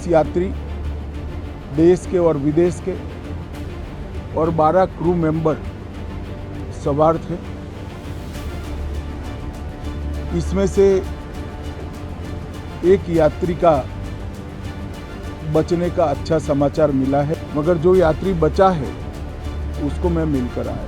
यात्री देश के और विदेश के और 12 क्रू मेंबर सवार थे। इसमें से एक यात्री का बचने का अच्छा समाचार मिला है, मगर जो यात्री बचा है उसको मैं मिलकर आया।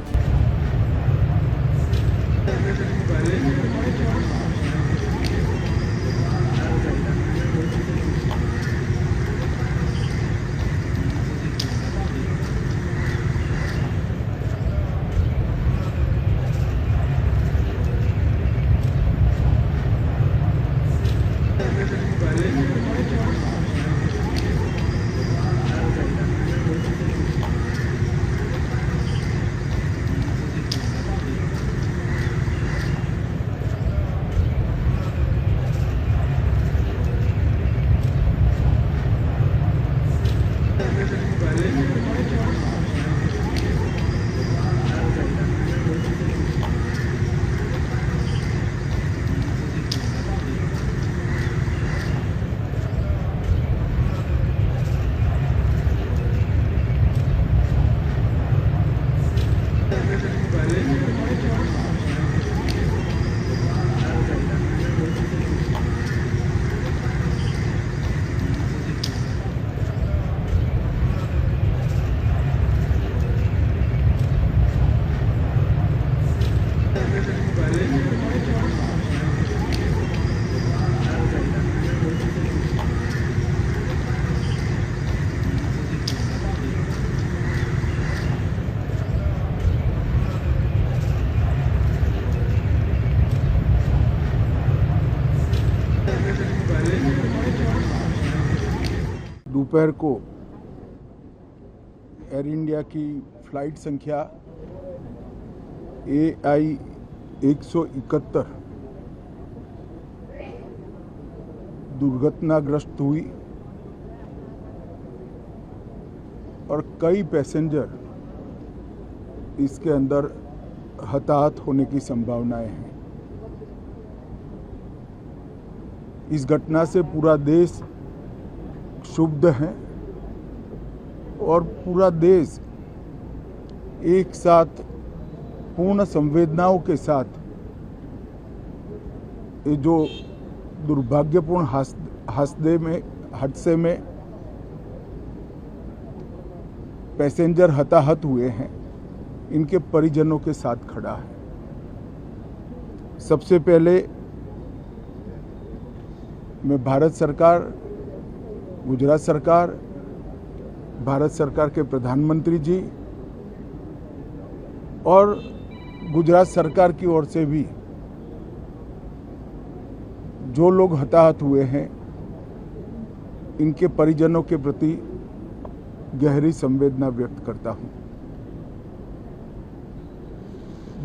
दोपहर को एयर इंडिया की फ्लाइट संख्या AI 171 दुर्घटनाग्रस्त हुई और कई पैसेंजर इसके अंदर हताहत होने की संभावनाएं हैं। इस घटना से पूरा देश क्षुब्ध है और पूरा देश एक साथ पूर्ण संवेदनाओं के साथ ये जो दुर्भाग्यपूर्ण हादसे में पैसेंजर हताहत हुए हैं, इनके परिजनों के साथ खड़ा है। सबसे पहले मैं भारत सरकार, गुजरात सरकार, भारत सरकार के प्रधानमंत्री जी और गुजरात सरकार की ओर से भी जो लोग हताहत हुए हैं इनके परिजनों के प्रति गहरी संवेदना व्यक्त करता हूं।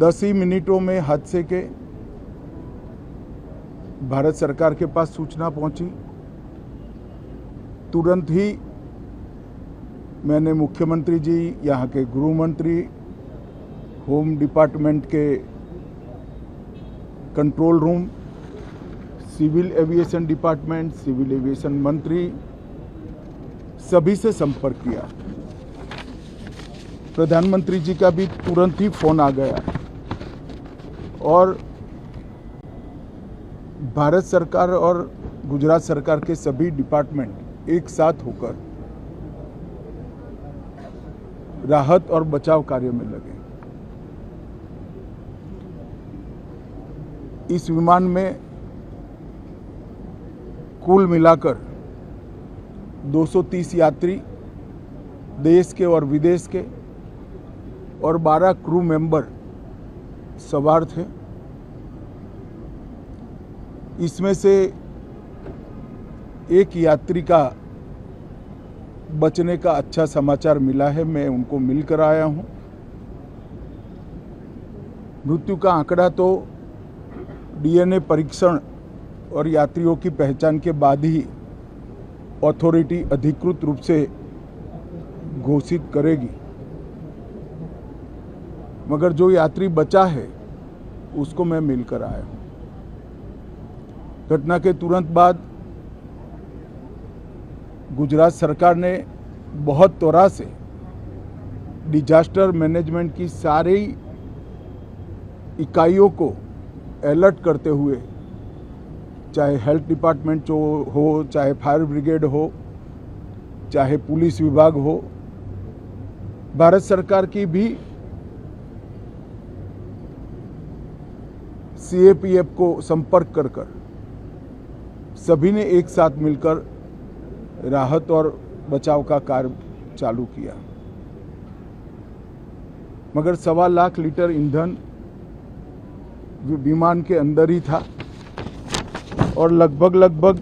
10 ही मिनटों में हादसे के भारत सरकार के पास सूचना पहुंची। तुरंत ही मैंने मुख्यमंत्री जी, यहाँ के गृह मंत्री, होम डिपार्टमेंट के control room, civil aviation department, civil aviation मंत्री, सभी से संपर्क किया। प्रधानमंत्री जी का भी तुरंत ही फोन आ गया और भारत सरकार और गुजरात सरकार के सभी डिपार्टमेंट एक साथ होकर राहत और बचाव कार्य में लगे। इस विमान में कुल मिलाकर 230 यात्री देश के और विदेश के और 12 क्रू मेंबर सवार थे। इसमें से एक यात्री का बचने का अच्छा समाचार मिला है, मैं उनको मिलकर आया हूं। मृत्यु का आंकड़ा तो DNA परीक्षण और यात्रियों की पहचान के बाद ही अथॉरिटी अधिकृत रूप से घोषित करेगी, मगर जो यात्री बचा है उसको मैं मिलकर आया हूं। घटना के तुरंत बाद गुजरात सरकार ने बहुत त्वरा से डिजास्टर मैनेजमेंट की सारी इकाइयों को अलर्ट करते हुए, चाहे हेल्थ डिपार्टमेंट हो, चाहे फायर ब्रिगेड हो, चाहे पुलिस विभाग हो, भारत सरकार की भी सीएपीएफ को संपर्क कर सभी ने एक साथ मिलकर राहत और बचाव का कार्य चालू किया। मगर 1.25 लाख लीटर ईंधन विमान के अंदर ही था और लगभग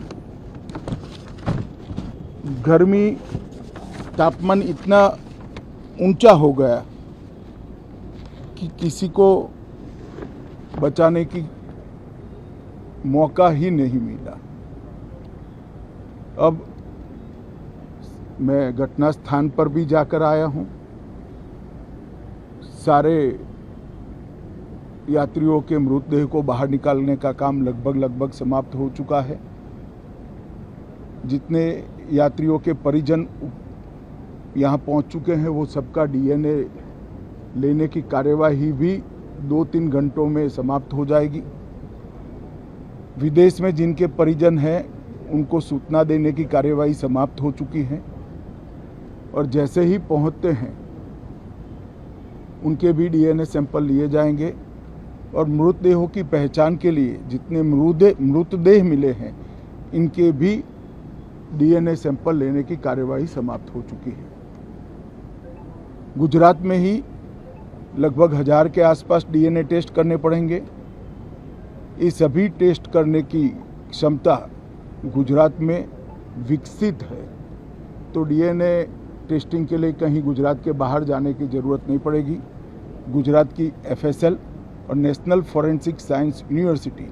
गर्मी तापमान इतना ऊंचा हो गया कि किसी को बचाने की मौका ही नहीं मिला। अब मैं घटना स्थान पर भी जाकर आया हूं। सारे यात्रियों के मृतदेह को बाहर निकालने का काम लगभग समाप्त हो चुका है। जितने यात्रियों के परिजन यहाँ पहुँच चुके हैं वो सबका डीएनए लेने की कार्यवाही भी 2-3 घंटों में समाप्त हो जाएगी। विदेश में जिनके परिजन हैं उनको सूचना देने की कार्यवाही समाप्त हो चुकी है और जैसे ही पहुंचते हैं उनके भी डीएनए सैंपल लिए जाएंगे और मृतदेहों की पहचान के लिए जितने मृतदेह मिले हैं इनके भी डीएनए सैंपल लेने की कार्यवाही समाप्त हो चुकी है। गुजरात में ही लगभग 1000 के आसपास डीएनए टेस्ट करने पड़ेंगे। ये सभी टेस्ट करने की क्षमता गुजरात में विकसित है, तो डीएनए टेस्टिंग के लिए कहीं गुजरात के बाहर जाने की ज़रूरत नहीं पड़ेगी। गुजरात की एफएसएल और नेशनल फॉरेंसिक साइंस यूनिवर्सिटी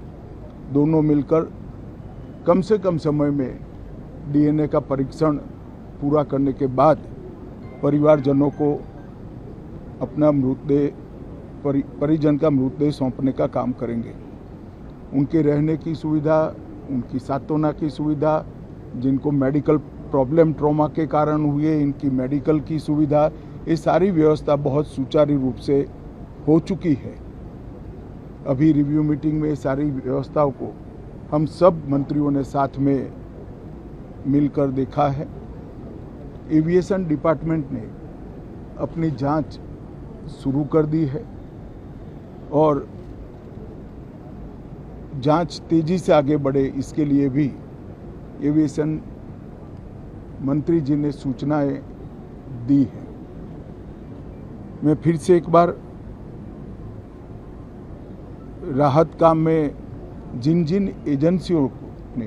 दोनों मिलकर कम से कम समय में डीएनए का परीक्षण पूरा करने के बाद परिवारजनों को अपना मृतदेह परिजन का मृतदेह सौंपने का काम करेंगे। उनके रहने की सुविधा, उनकी सांत्वना की सुविधा, जिनको मेडिकल प्रॉब्लम ट्रॉमा के कारण हुए इनकी मेडिकल की सुविधा, ये सारी व्यवस्था बहुत सुचारू रूप से हो चुकी है। अभी रिव्यू मीटिंग में सारी व्यवस्थाओं को हम सब मंत्रियों ने साथ में मिलकर देखा है। एविएशन डिपार्टमेंट ने अपनी जांच शुरू कर दी है और जांच तेजी से आगे बढ़े इसके लिए भी एविएशन मंत्री जी ने सूचनाएं दी हैं। मैं फिर से एक बार राहत काम में जिन जिन एजेंसियों ने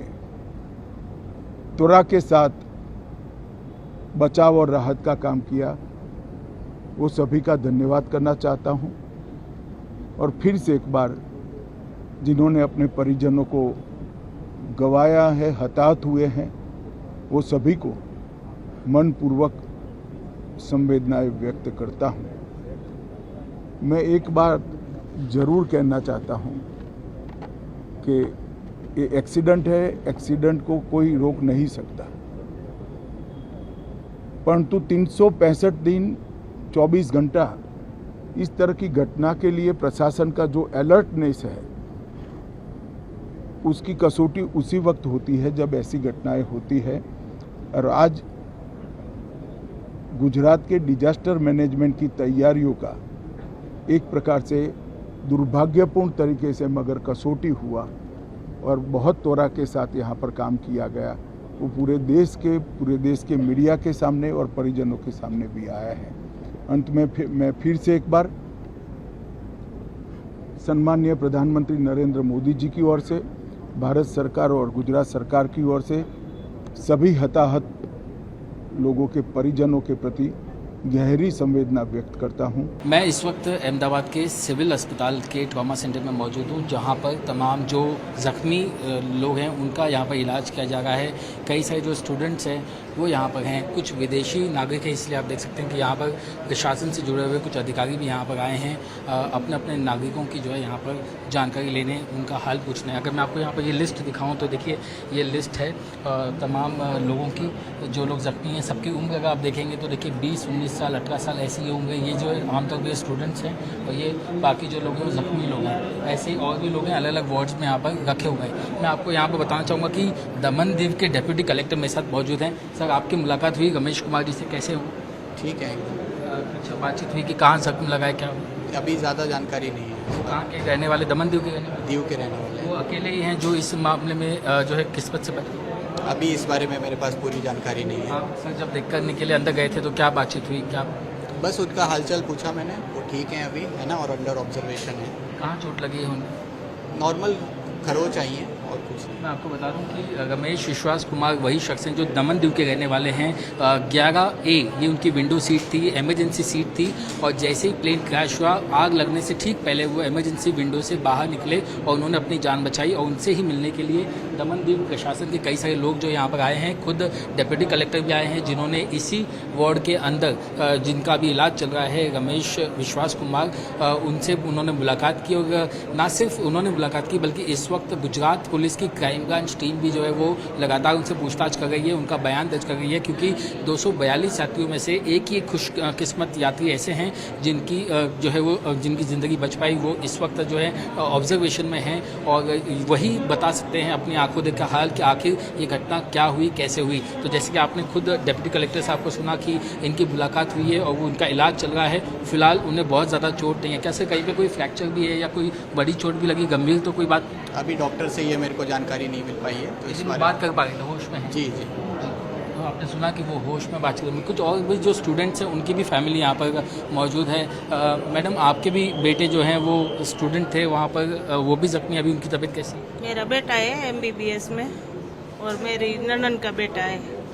त्वरा के साथ बचाव और राहत का काम किया वो सभी का धन्यवाद करना चाहता हूं और फिर से एक बार जिन्होंने अपने परिजनों को गंवाया है, हताहत हुए हैं, वो सभी को मनपूर्वक संवेदनाएं व्यक्त करता हूं। मैं एक बार ज़रूर कहना चाहता हूं कि ये एक्सीडेंट है, एक्सीडेंट को कोई रोक नहीं सकता, परंतु 365 दिन 24 घंटा इस तरह की घटना के लिए प्रशासन का जो अलर्टनेस है उसकी कसौटी उसी वक्त होती है जब ऐसी घटनाएं होती है। और आज गुजरात के डिजास्टर मैनेजमेंट की तैयारियों का एक प्रकार से दुर्भाग्यपूर्ण तरीके से मगर कसौटी हुआ और बहुत त्वरा के साथ यहाँ पर काम किया गया, वो पूरे देश के मीडिया के सामने और परिजनों के सामने भी आया है। अंत में मैं फिर से एक बार सम्माननीय प्रधानमंत्री नरेंद्र मोदी जी की ओर से, भारत सरकार और गुजरात सरकार की ओर से सभी हताहत लोगों के परिजनों के प्रति गहरी संवेदना व्यक्त करता हूं। मैं इस वक्त अहमदाबाद के सिविल अस्पताल के ट्रॉमा सेंटर में मौजूद हूं, जहां पर तमाम जो ज़ख्मी लोग हैं उनका यहां पर इलाज किया जा रहा है। कई सारे जो स्टूडेंट्स हैं वो यहां पर हैं, कुछ विदेशी नागरिक हैं, इसलिए आप देख सकते हैं कि यहां पर प्रशासन से जुड़े हुए कुछ अधिकारी भी यहां पर आए हैं अपने अपने नागरिकों की जो है यहां पर जानकारी लेने, उनका हाल पूछने। अगर मैं आपको यहां पर ये लिस्ट दिखाऊं तो देखिए ये लिस्ट है तमाम लोगों की, जो लोग ज़ख्मी हैं सबकी उम्र अगर आप देखेंगे तो देखिए 20, 19 साल, 18 साल ऐसी ही होंगे। ये जो है आमतौर पर स्टूडेंट्स हैं और ये बाकी जो लोग हैं वो ज़ख्मी लोग हैं। ऐसे ही और भी लोग हैं अलग अलग वार्ड्स में यहाँ पर रखे हुए हैं। मैं आपको यहाँ पर बताना चाहूँगा कि दमन दीव के डिप्टी कलेक्टर मेरे साथ मौजूद हैं। सर, आपकी मुलाकात हुई रमेश कुमार जी से, कैसे हो? ठीक है। अच्छा, बातचीत हुई कि कहाँ जख्म लगा है, क्या अभी ज़्यादा जानकारी नहीं है। कहाँ के रहने वाले? दमन दीव के रहने वाले? दीव के रहने वाले वो अकेले ही हैं जो इस मामले में जो है किस्मत से बचे? अभी इस बारे में मेरे पास पूरी जानकारी नहीं है। हाँ सर, जब देख करने के लिए अंदर गए थे तो क्या बातचीत हुई, क्या? बस उनका हालचाल पूछा मैंने, वो ठीक है अभी, है ना, और अंडर ऑब्जर्वेशन है। कहाँ चोट लगी है उन्हें? नॉर्मल खरोच आई है और कुछ नहीं। मैं आपको बता दूं कि रमेश विश्वास कुमार वही शख्स हैं जो दमन दीव के रहने वाले हैं। 11A ये उनकी विंडो सीट थी, इमरजेंसी सीट थी, और जैसे ही प्लेन क्रैश हुआ आग लगने से ठीक पहले वो इमरजेंसी विंडो से बाहर निकले और उन्होंने अपनी जान बचाई। और उनसे ही मिलने के लिए दमन दीव प्रशासन के कई सारे लोग जो यहाँ पर आए हैं, खुद डिप्टी कलेक्टर भी आए हैं, जिन्होंने इसी वार्ड के अंदर जिनका भी इलाज चल रहा है रमेश विश्वास कुमार, उनसे उन्होंने मुलाकात की। और ना सिर्फ उन्होंने मुलाकात की बल्कि इस वक्त गुजरात पुलिस की क्राइम ब्रांच टीम भी जो है वो लगातार उनसे पूछताछ कर रही है, उनका बयान दर्ज कर रही है, क्योंकि 242 यात्रियों में से एक ही खुशकिस्मत यात्री ऐसे हैं जिनकी जो है वो जिनकी ज़िंदगी बच पाई, वो इस वक्त जो है ऑब्जर्वेशन में हैं और वही बता सकते हैं अपनी आंखों देखा हाल कि आखिर ये घटना क्या हुई, कैसे हुई। तो जैसे कि आपने खुद डिप्टी कलेक्टर साहब को सुना कि इनकी मुलाकात हुई है और वो उनका इलाज चल रहा है। फिलहाल उन्हें बहुत ज़्यादा चोट नहीं है। क्या सर कहीं पर कोई फ्रैक्चर भी है या कोई बड़ी चोट भी लगी, गंभीर तो कोई बात? अभी डॉक्टर से ये मेरे को जानकारी नहीं मिल पाई है, तो इस बारे बात कर पा रहे थे, होश में है? जी जी। तो आपने सुना कि वो होश में बात कर, कुछ और भी जो स्टूडेंट्स हैं उनकी भी फैमिली यहाँ पर मौजूद है। मैडम, आपके भी बेटे जो हैं वो स्टूडेंट थे वहाँ पर, वो भी जख्मी, अभी उनकी तबीयत कैसी? मेरा बेटा है MBBS में और मेरी ननन का बेटा है।